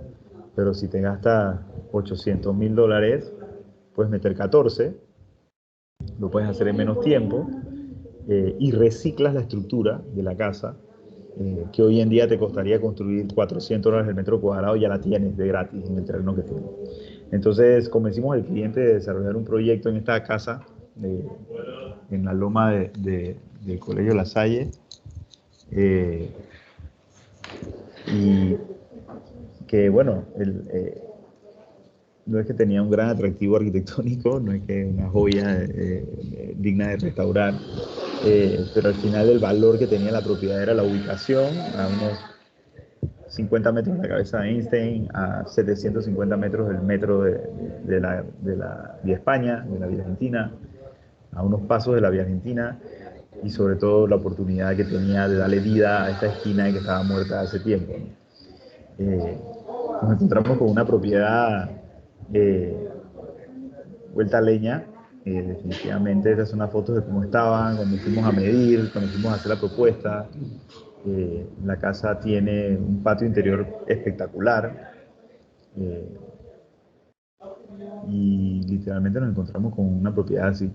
pero si te gastas $800.000, puedes meter 14, lo puedes hacer en menos tiempo, y reciclas la estructura de la casa, que hoy en día te costaría construir $400 el metro cuadrado, ya la tienes de gratis en el terreno que tienes. Entonces convencimos al cliente de desarrollar un proyecto en esta casa, en la loma del Colegio La Salle, y que bueno, no es que tenía un gran atractivo arquitectónico, no es que una joya digna de restaurar, pero al final el valor que tenía la propiedad era la ubicación, a unos 50 metros de la cabeza de Einstein, a 750 metros del metro de la Vía España, de la Vía Argentina, a unos pasos de la Vía Argentina, y sobre todo la oportunidad que tenía de darle vida a esta esquina que estaba muerta hace tiempo. Eh, Nos encontramos con una propiedad eh, vuelta a leña. Definitivamente estas son unas fotos de cómo estaban, cuando fuimos a medir, cuando fuimos a hacer la propuesta. La casa tiene un patio interior espectacular, eh, y literalmente nos encontramos con una propiedad así.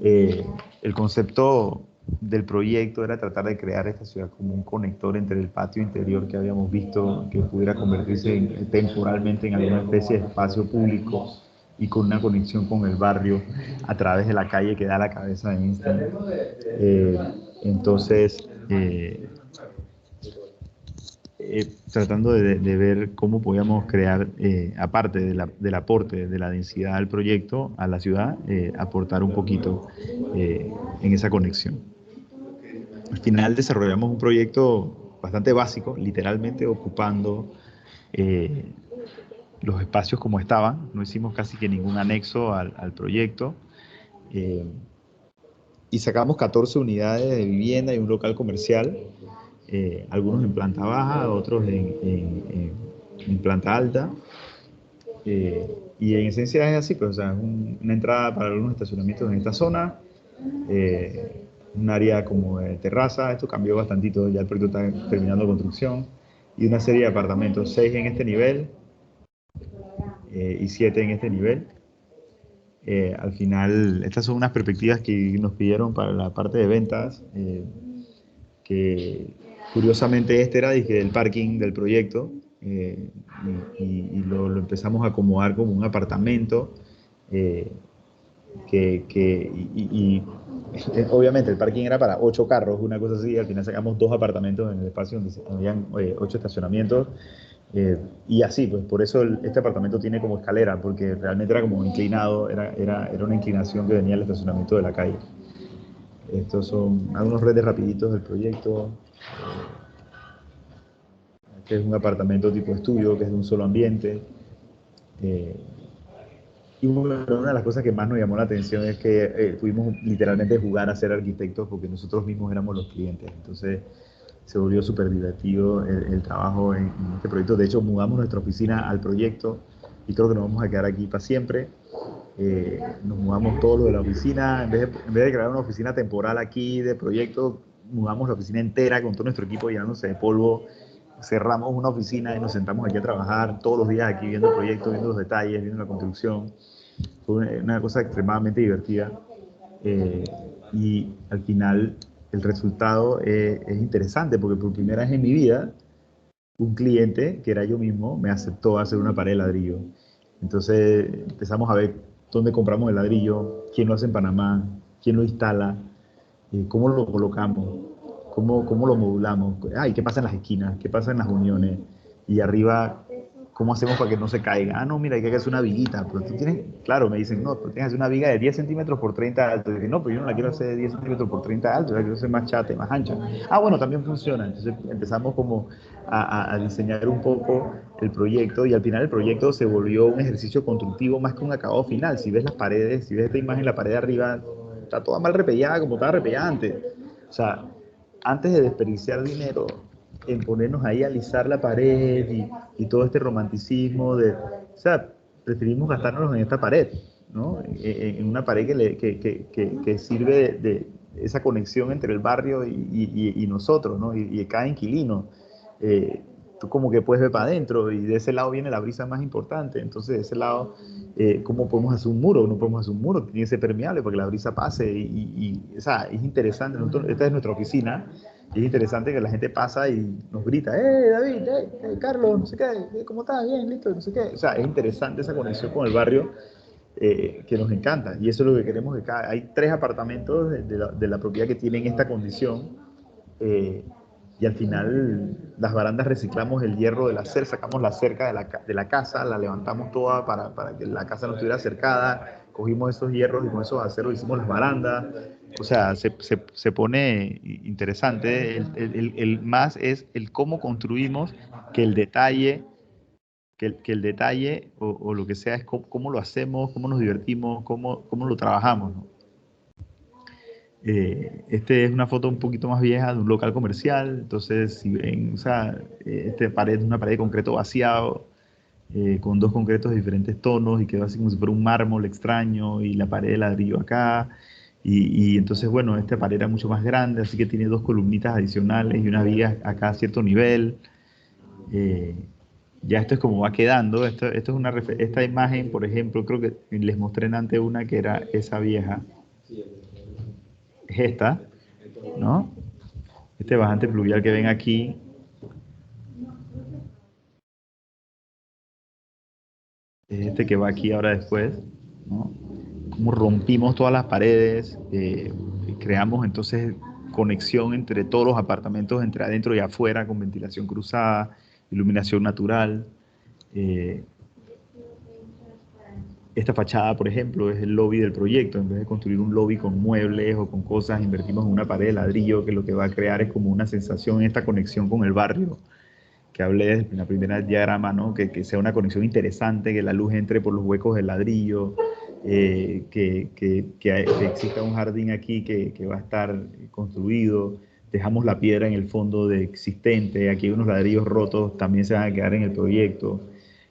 El concepto del proyecto era tratar de crear esta ciudad como un conector entre el patio interior que habíamos visto, que pudiera convertirse temporalmente en alguna especie de espacio público, y con una conexión con el barrio a través de la calle que da a la cabeza de Einstein. Entonces, tratando de ver cómo podíamos crear, aparte del aporte de la densidad del proyecto a la ciudad, aportar un poquito en esa conexión. Al final desarrollamos un proyecto bastante básico, literalmente ocupando los espacios como estaban. No hicimos casi que ningún anexo al proyecto. Y sacamos 14 unidades de vivienda y un local comercial, algunos en planta baja, otros en planta alta. Y en esencia es así, pues, o sea, es una entrada para algunos estacionamientos en esta zona, un área como de terraza. Esto cambió bastantito, ya el proyecto está terminando construcción, y una serie de apartamentos, 6 en este nivel, y 7 en este nivel. Al final, estas son unas perspectivas que nos pidieron para la parte de ventas, que curiosamente este era el parking del proyecto, y lo empezamos a acomodar como un apartamento, obviamente el parking era para 8 carros, una cosa así. Al final sacamos 2 apartamentos en el espacio donde habían 8 estacionamientos, y así, pues por eso este apartamento tiene como escalera, porque realmente era como inclinado, era una inclinación que venía del estacionamiento de la calle. Estos son algunos redes rapiditos del proyecto. Este es un apartamento tipo estudio, que es de un solo ambiente. Y una de las cosas que más nos llamó la atención es que pudimos literalmente jugar a ser arquitectos, porque nosotros mismos éramos los clientes. Entonces se volvió súper divertido el trabajo en este proyecto. De hecho, mudamos nuestra oficina al proyecto y creo que nos vamos a quedar aquí para siempre. Nos mudamos todo lo de la oficina. En vez de crear una oficina temporal aquí de proyecto, mudamos la oficina entera con todo nuestro equipo llenándose de polvo. Cerramos una oficina y nos sentamos aquí a trabajar todos los días aquí, viendo el proyecto, viendo los detalles, viendo la construcción. Fue una cosa extremadamente divertida, y al final el resultado es interesante, porque por primera vez en mi vida un cliente, que era yo mismo, me aceptó hacer una pared de ladrillo. Entonces empezamos a ver dónde compramos el ladrillo, quién lo hace en Panamá, quién lo instala, cómo lo colocamos, cómo lo modulamos, ¿qué pasa en las esquinas? ¿Qué pasa en las uniones? Y arriba, ¿cómo hacemos para que no se caiga? No, mira, hay que hacer una viguita. Pero tú tienes, claro, me dicen, no, pero tienes que hacer una viga de 10 centímetros por 30 alto. Y dije, no, pero yo no la quiero hacer de 10 centímetros por 30 alto, yo la quiero hacer más chata y más ancha. Bueno, también funciona. Entonces empezamos como a diseñar un poco el proyecto, y al final el proyecto se volvió un ejercicio constructivo más que un acabado final. Si ves las paredes, si ves esta imagen, la pared de arriba está toda mal repellada como estaba repellada antes. O sea, antes de desperdiciar dinero en ponernos ahí a alisar la pared y todo este romanticismo o sea, preferimos gastárnoslos en esta pared, ¿no? En una pared que sirve de esa conexión entre el barrio y nosotros, ¿no? Y cada inquilino. tú como que puedes ver para adentro y de ese lado viene la brisa más importante. Entonces, de ese lado, ¿cómo podemos hacer un muro? No podemos hacer un muro, tiene que ser permeable para que la brisa pase. O sea, es interesante. Esta es nuestra oficina. Y es interesante que la gente pasa y nos grita, David, Carlos, no sé qué, ¿cómo estás? Bien, listo, no sé qué. O sea, es interesante esa conexión con el barrio que nos encanta. Y eso es lo que queremos. Hay 3 apartamentos de la propiedad que tienen esta condición. eh, y al final las barandas reciclamos el hierro de la cerca, sacamos la cerca de la casa, la levantamos toda para que la casa no estuviera cercada, cogimos esos hierros y con esos aceros hicimos las barandas. O sea, se pone interesante. El más es el cómo construimos que el detalle que el detalle o lo que sea es cómo lo hacemos, cómo nos divertimos, cómo lo trabajamos, ¿no? Este es una foto un poquito más vieja de un local comercial, entonces si ven, o sea, pared es una pared de concreto vaciado, con 2 concretos de diferentes tonos y quedó así como si fuera un mármol extraño y la pared de ladrillo acá. Y entonces, bueno, esta pared era mucho más grande, así que tiene 2 columnitas adicionales y una viga acá a cierto nivel. Eh, ya esto es como va quedando. Esto es esta imagen, por ejemplo, creo que les mostré antes una que era esa vieja. Es esta, ¿no? Este bajante pluvial que ven aquí es este que va aquí ahora después, ¿no? Como rompimos todas las paredes, creamos entonces conexión entre todos los apartamentos, entre adentro y afuera, con ventilación cruzada, iluminación natural. Eh, Esta fachada, por ejemplo, es el lobby del proyecto. En vez de construir un lobby con muebles o con cosas, invertimos en una pared de ladrillo que lo que va a crear es como una sensación, esta conexión con el barrio que hablé en la primera diagrama, ¿no? Que sea una conexión interesante, que la luz entre por los huecos del ladrillo, que exista un jardín aquí que va a estar construido. Dejamos la piedra en el fondo de existente, aquí hay unos ladrillos rotos, también se van a quedar en el proyecto.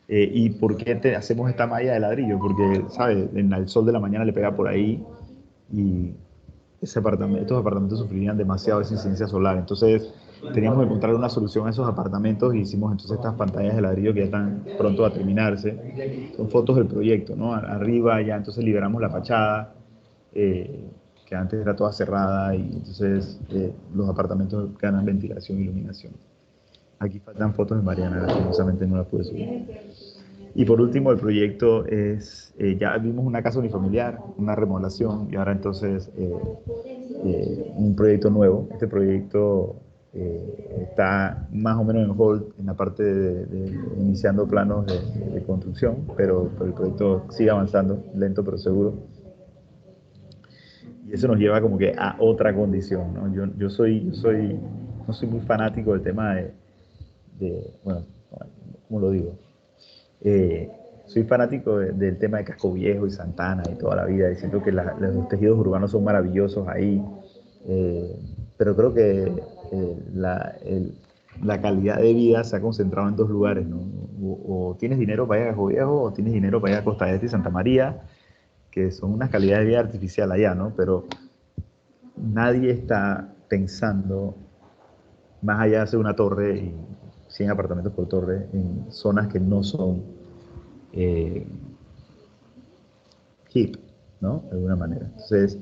¿Y por qué hacemos esta malla de ladrillo? Porque, ¿sabes? El sol de la mañana le pega por ahí y estos apartamentos sufrirían demasiado esa incidencia solar. Entonces, teníamos que encontrar una solución a esos apartamentos y hicimos entonces estas pantallas de ladrillo que ya están pronto a terminarse. Son fotos del proyecto, ¿no? Arriba ya entonces liberamos la fachada, que antes era toda cerrada, y entonces los apartamentos ganan ventilación e iluminación. Aquí faltan fotos de Mariana, lastimosamente no las pude subir. Y por último, el proyecto es, ya vimos una casa unifamiliar, una remodelación, y ahora entonces un proyecto nuevo. Este proyecto está más o menos en hold en la parte de iniciando planos de construcción, pero el proyecto sigue avanzando, lento pero seguro. Y eso nos lleva como que a otra condición, ¿no? Yo no soy muy fanático del tema bueno, ¿cómo lo digo? Eh, Soy fanático del tema de Casco Viejo y Santana y toda la vida, diciendo que los tejidos urbanos son maravillosos ahí, eh, pero creo que la calidad de vida se ha concentrado en 2 lugares, ¿no? O tienes dinero para ir a Casco Viejo o tienes dinero para ir a Costa Este y Santa María, que son unas calidades de vida artificial allá, ¿no? Pero nadie está pensando más allá de hacer una torre y 100 apartamentos por torre en zonas que no son eh, hip, ¿no? De alguna manera. Entonces,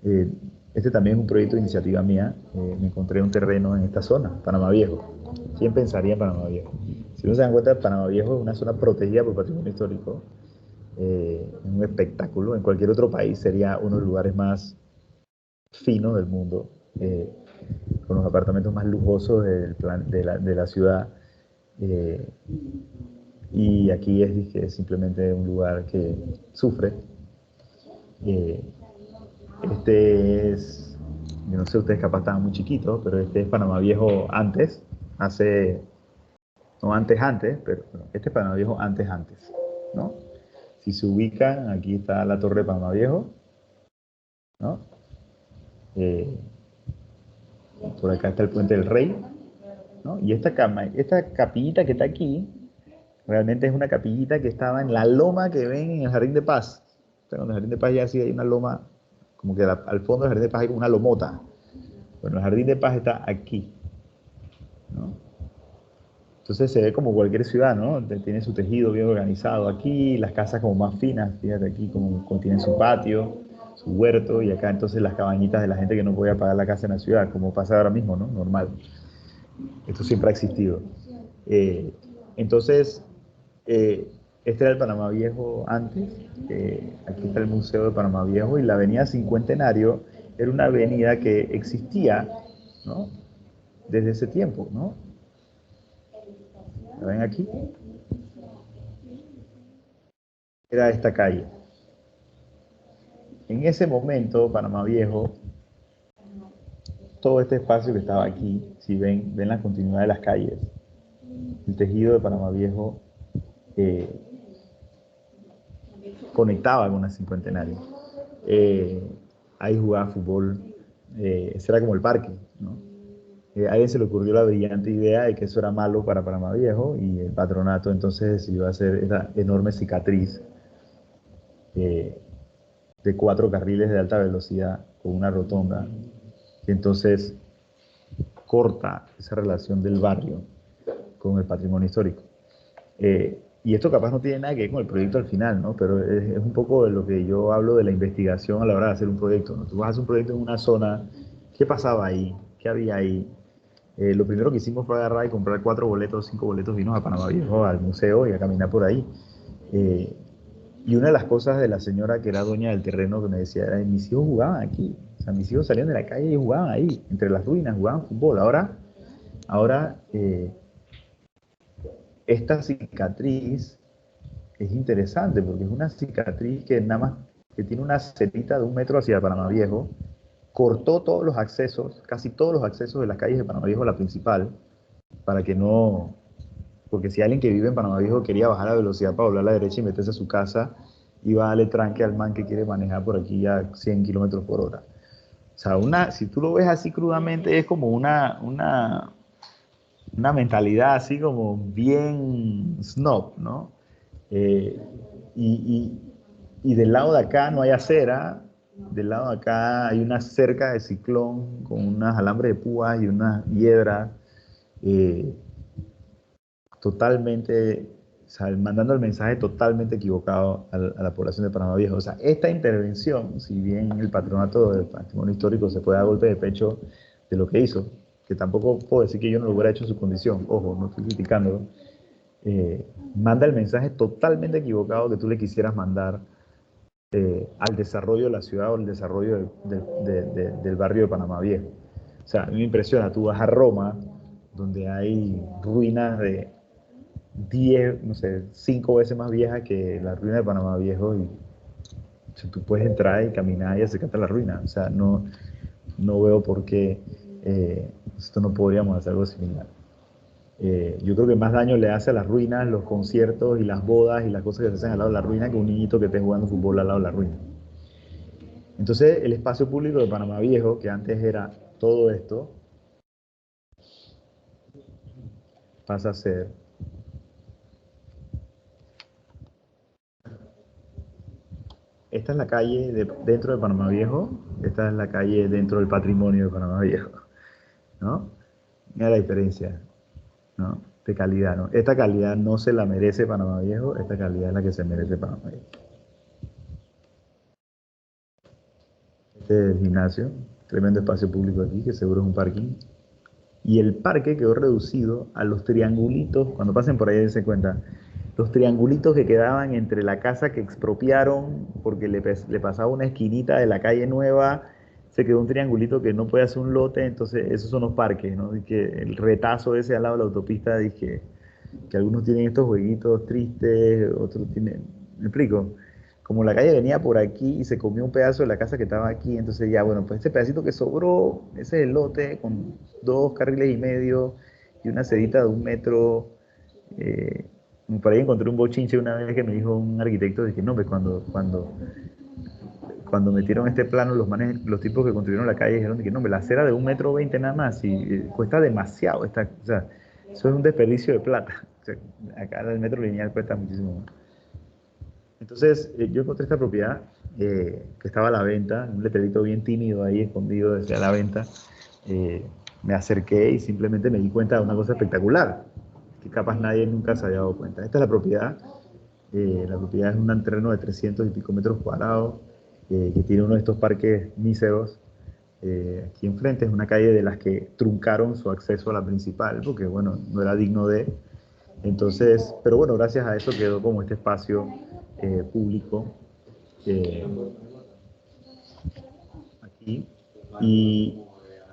eh, este también es un proyecto de iniciativa mía. Me encontré un terreno en esta zona, Panamá Viejo. ¿Quién pensaría en Panamá Viejo? Si uno se da cuenta, Panamá Viejo es una zona protegida por patrimonio histórico. Es un espectáculo. En cualquier otro país sería uno de los lugares más finos del mundo, con los apartamentos más lujosos de la ciudad. Eh, y aquí es simplemente un lugar que sufre. Eh, Este es, yo no sé, ustedes capaz estaban muy chiquitos, pero este es Panamá Viejo antes, no antes, pero bueno, este es Panamá Viejo antes, ¿no? Si se ubican, aquí está la Torre de Panamá Viejo, ¿no? Eh, por acá está el Puente del Rey, ¿no? Y esta capillita que está aquí, realmente es una capillita que estaba en la loma que ven en el Jardín de Paz. O sea, cuando el Jardín de Paz ya sí hay una loma, como que al fondo del Jardín de Paz hay como una lomota. Bueno, el Jardín de Paz está aquí, ¿no? Entonces se ve como cualquier ciudad, ¿no? Tiene su tejido bien organizado aquí, las casas como más finas, fíjate aquí como tienen su patio, su huerto, y acá entonces las cabañitas de la gente que no podía pagar la casa en la ciudad, como pasa ahora mismo, ¿no? Normal. Esto siempre ha existido. Eh, entonces, eh, este era el Panamá Viejo antes. Aquí está el Museo de Panamá Viejo y la Avenida Cincuentenario era una avenida que existía, ¿no? Desde ese tiempo, ¿no? ¿La ven aquí? Era esta calle. En ese momento, Panamá Viejo, todo este espacio que estaba aquí, si ven la continuidad de las calles, el tejido de Panamá Viejo eh, conectaba con la Cincuentenario. Eh, Ahí jugaba fútbol, ese era como el parque, ¿no? A alguien se le ocurrió la brillante idea de que eso era malo para Panamá Viejo y el patronato entonces decidió hacer esa enorme cicatriz eh, de 4 carriles de alta velocidad con una rotonda que entonces corta esa relación del barrio con el patrimonio histórico. Y esto capaz no tiene nada que ver con el proyecto al final, ¿no? Pero es un poco de lo que yo hablo de la investigación a la hora de hacer un proyecto, ¿no? Tú vas a hacer un proyecto en una zona, ¿qué pasaba ahí? ¿Qué había ahí? Lo primero que hicimos fue agarrar y comprar 4 boletos, 5 boletos, vimos a Panamá Viejo, al museo y a caminar por ahí. Eh, y una de las cosas de la señora que era dueña del terreno que me decía era, mis hijos jugaban aquí, o sea, mis hijos salían de la calle y jugaban ahí, entre las ruinas, jugaban fútbol. Ahora esta cicatriz es interesante porque es una cicatriz que nada más que tiene una cerita de 1 metro hacia Panamá Viejo, cortó todos los accesos, casi todos los accesos de las calles de Panamá Viejo, la principal, para que no, porque si alguien que vive en Panamá Viejo quería bajar la velocidad para volver a la derecha y meterse a su casa, iba a darle tranque al man que quiere manejar por aquí a 100 kilómetros por hora. O sea, si tú lo ves así crudamente, es como una mentalidad así como bien snob, ¿no? Eh, y, y del lado de acá no hay acera, del lado de acá hay una cerca de ciclón con unas alambres de púas y unas hiedras eh, totalmente, o sea, mandando el mensaje totalmente equivocado a la población de Panamá Viejo. O sea, esta intervención, si bien el patronato del patrimonio histórico se puede dar golpe de pecho de lo que hizo, que tampoco puedo decir que yo no lo hubiera hecho en su condición, ojo, no estoy criticándolo, manda el mensaje totalmente equivocado que tú le quisieras mandar al desarrollo de la ciudad o al desarrollo del barrio de Panamá Viejo. O sea, a mí me impresiona, tú vas a Roma, donde hay ruinas de 10, no sé, 5 veces más viejas que la ruina de Panamá Viejo, y o sea, tú puedes entrar y caminar y acercarte a la ruina. O sea, no veo por qué esto no podríamos hacer algo similar. Yo creo que más daño le hace a las ruinas, los conciertos y las bodas y las cosas que se hacen al lado de la ruina que un niñito que esté jugando fútbol al lado de la ruina. Entonces, el espacio público de Panamá Viejo, que antes era todo esto, pasa a ser esta es la calle dentro de Panamá Viejo, esta es la calle dentro del patrimonio de Panamá Viejo, ¿no? Mira la diferencia, ¿no? De calidad, ¿no? Esta calidad no se la merece Panamá Viejo, esta calidad es la que se merece Panamá Viejo. Este es el gimnasio, tremendo espacio público aquí, que seguro es un parking. Y el parque quedó reducido a los triangulitos, cuando pasen por ahí dense cuenta, los triangulitos que quedaban entre la casa que expropiaron porque le pasaba una esquinita de la calle nueva, se quedó un triangulito que no puede hacer un lote, entonces esos son los parques, ¿no? Y que el retazo ese al lado de la autopista, dije, que algunos tienen estos jueguitos tristes, otros tienen, ¿me explico? Como la calle venía por aquí y se comió un pedazo de la casa que estaba aquí, entonces ya, bueno, pues ese pedacito que sobró, ese es el lote con 2 carriles y medio y una sedita de 1 metro. eh, por ahí encontré un bochinche una vez que me dijo un arquitecto, de que no, pues cuando metieron este plano, los tipos que construyeron la calle dijeron de que no, la acera de 1,20 m nada más y cuesta demasiado. O sea, eso es un desperdicio de plata. O sea, acá el metro lineal cuesta muchísimo más. Entonces, yo encontré esta propiedad que estaba a la venta, un letrerito bien tímido ahí escondido decía a la venta. Me acerqué y simplemente me di cuenta de una cosa espectacular. que capaz nadie nunca se había dado cuenta. Esta es la propiedad es un terreno de 300 y pico metros cuadrados, que tiene uno de estos parques míseros. Aquí enfrente es una calle de las que truncaron su acceso a la principal, porque bueno, no era digno de. Entonces, pero bueno, gracias a eso quedó como este espacio público eh, aquí. Y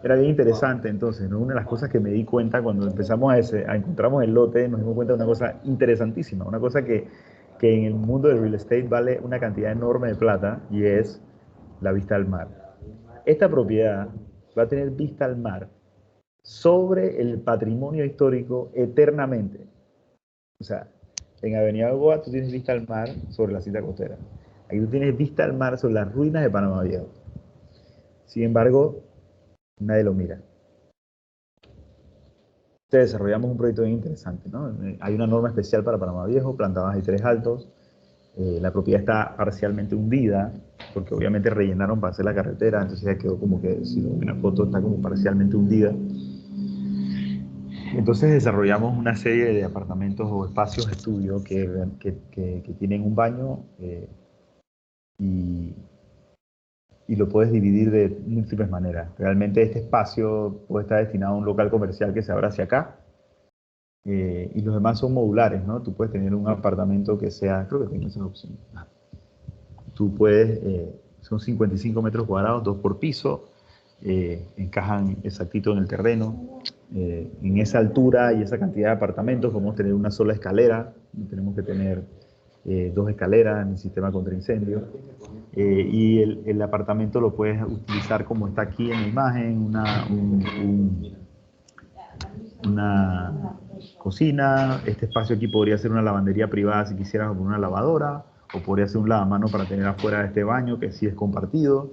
era bien interesante entonces, ¿no? Una de las cosas que me di cuenta cuando empezamos a encontramos el lote, nos dimos cuenta de una cosa interesantísima, una cosa que en el mundo del real estate vale una cantidad enorme de plata, y es la vista al mar. Esta propiedad va a tener vista al mar sobre el patrimonio histórico eternamente. O sea, en Avenida Goa tú tienes vista al mar sobre la cinta costera. Aquí tú tienes vista al mar sobre las ruinas de Panamá Viejo. Sin embargo, nadie lo mira. Entonces desarrollamos un proyecto bien interesante, ¿no? Hay una norma especial para Panamá Viejo, planta baja y 3 altos. La propiedad está parcialmente hundida, porque obviamente rellenaron para hacer la carretera, entonces ya quedó como que, si lo ven en la foto, está como parcialmente hundida. Entonces desarrollamos una serie de apartamentos o espacios de estudio que tienen un baño y, y lo puedes dividir de múltiples maneras. Realmente este espacio puede estar destinado a un local comercial que se abra hacia acá, y los demás son modulares, ¿no? Tú puedes tener un apartamento que sea, creo que tengo esa opción. Tú puedes, son 55 metros cuadrados, 2 por piso, encajan exactito en el terreno. En esa altura y esa cantidad de apartamentos podemos tener una sola escalera, no tenemos que tener 2 escaleras en el sistema contra incendio. Y el apartamento lo puedes utilizar como está aquí en la imagen, una cocina. Este espacio aquí podría ser una lavandería privada si quisieras, o una lavadora, o podría ser un lavamanos para tener afuera de este baño que sí es compartido.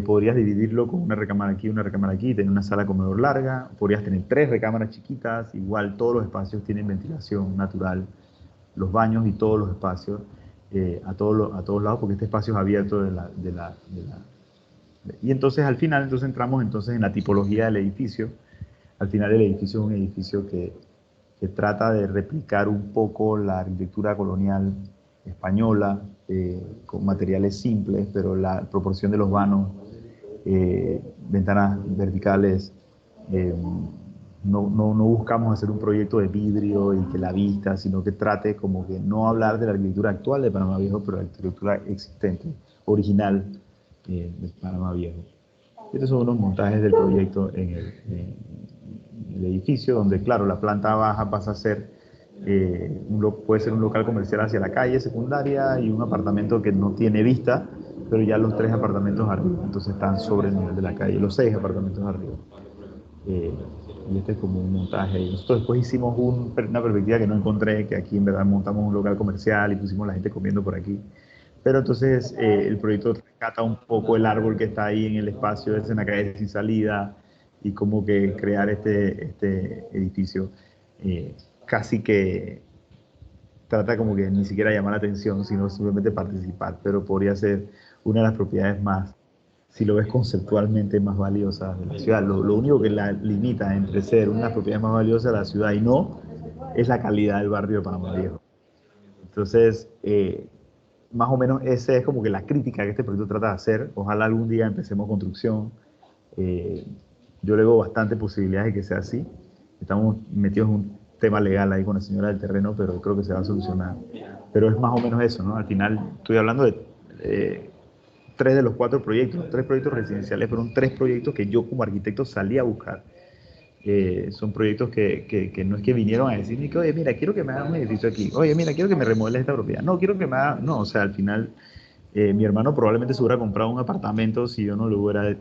Podrías dividirlo con una recámara aquí, una recámara aquí, tener una sala comedor larga. Podrías tener 3 recámaras chiquitas. Igual todos los espacios tienen ventilación natural, los baños y todos los espacios, a todos lados, porque este espacio es abierto y entonces al final entramos entonces en la tipología del edificio. Al final el edificio es un edificio que trata de replicar un poco la arquitectura colonial española, con materiales simples, pero la proporción de los vanos, ventanas verticales, no buscamos hacer un proyecto de vidrio y que la vista, sino que trate como que no hablar de la arquitectura actual de Panamá Viejo, pero la arquitectura existente, original, de Panamá Viejo. Estos son unos montajes del proyecto en el edificio, donde claro, la planta baja pasa a ser, puede ser un local comercial hacia la calle secundaria y un apartamento que no tiene vista, pero ya los 3 apartamentos arriba, entonces están sobre el nivel de la calle, los 6 apartamentos arriba. Eh, y este es como un montaje. Y nosotros después hicimos una perspectiva que no encontré, que aquí en verdad montamos un local comercial y pusimos a la gente comiendo por aquí. Pero entonces el proyecto rescata un poco el árbol que está ahí en el espacio, es en la calle sin salida, y como que crear este edificio casi que trata como que ni siquiera llamar la atención, sino simplemente participar, pero podría ser una de las propiedades más, si lo ves conceptualmente, más valiosas de la ciudad. Lo único que la limita entre ser una de las propiedades más valiosas de la ciudad y no, es la calidad del barrio de Panamá Viejo. Entonces, más o menos esa es como que la crítica que este proyecto trata de hacer. Ojalá algún día empecemos construcción. Eh, yo le veo bastante posibilidades de que sea así. Estamos metidos en un tema legal ahí con la señora del terreno, pero creo que se va a solucionar. Pero es más o menos eso, ¿no? Al final estoy hablando de 3 de los 4 proyectos. Los 3 proyectos residenciales fueron 3 proyectos que yo como arquitecto salí a buscar. Son proyectos que no es que vinieron a decirme que, oye, mira, quiero que me hagas un edificio aquí. Oye, mira, quiero que me remodeles esta propiedad. No, quiero que me hagas... No, o sea, al final mi hermano probablemente se hubiera comprado un apartamento si yo no le hubiera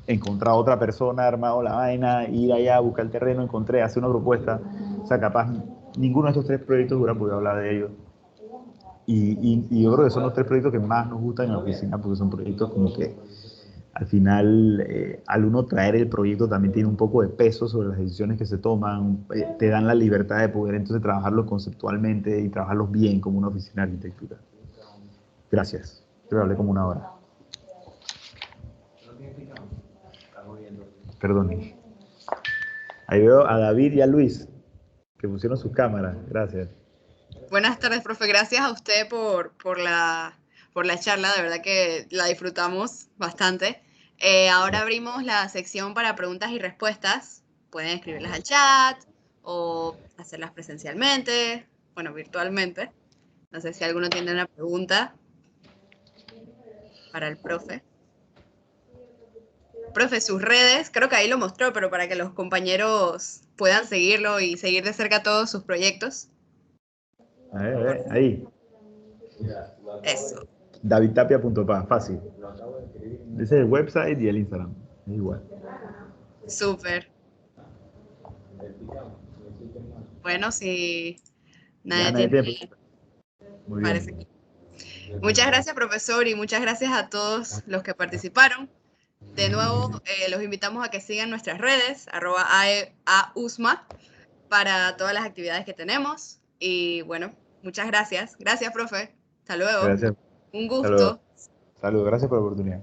encontrado otra persona, armado la vaina, ir allá a buscar el terreno, encontré, hacer una propuesta. O sea, capaz ninguno de estos 3 proyectos hubiera podido hablar de ellos. Y yo creo que son los 3 proyectos que más nos gustan en la oficina, porque son proyectos como que al final, al uno traer el proyecto también tiene un poco de peso sobre las decisiones que se toman, te dan la libertad de poder entonces trabajarlos conceptualmente y trabajarlos bien como una oficina de arquitectura. Gracias. Creo que hablé como una hora. Perdón. Ahí veo a David y a Luis. que pusieron sus cámaras. Gracias. Buenas tardes, profe. Gracias a usted por la charla. De verdad que la disfrutamos bastante. Ahora abrimos la sección para preguntas y respuestas. Pueden escribirlas al chat o hacerlas presencialmente, bueno, virtualmente. No sé si alguno tiene una pregunta para el profe. Profe, sus redes, creo que ahí lo mostró, pero para que los compañeros puedan seguirlo y seguir de cerca todos sus proyectos. A ver, ahí. Eso. davidtapia.pa, fácil. Ese es el website y el Instagram. Es igual. Súper. Bueno, si Ya nadie nadie tiene, tiene preguntas. Muy parece bien. que... Muchas gracias, profesor, y muchas gracias a todos los que participaron. De nuevo, los invitamos a que sigan nuestras redes, @AUSMA, para todas las actividades que tenemos. Y bueno, muchas gracias. Gracias, profe. Hasta luego. Gracias. Un Hasta luego. gusto. Saludos. Gracias por la oportunidad.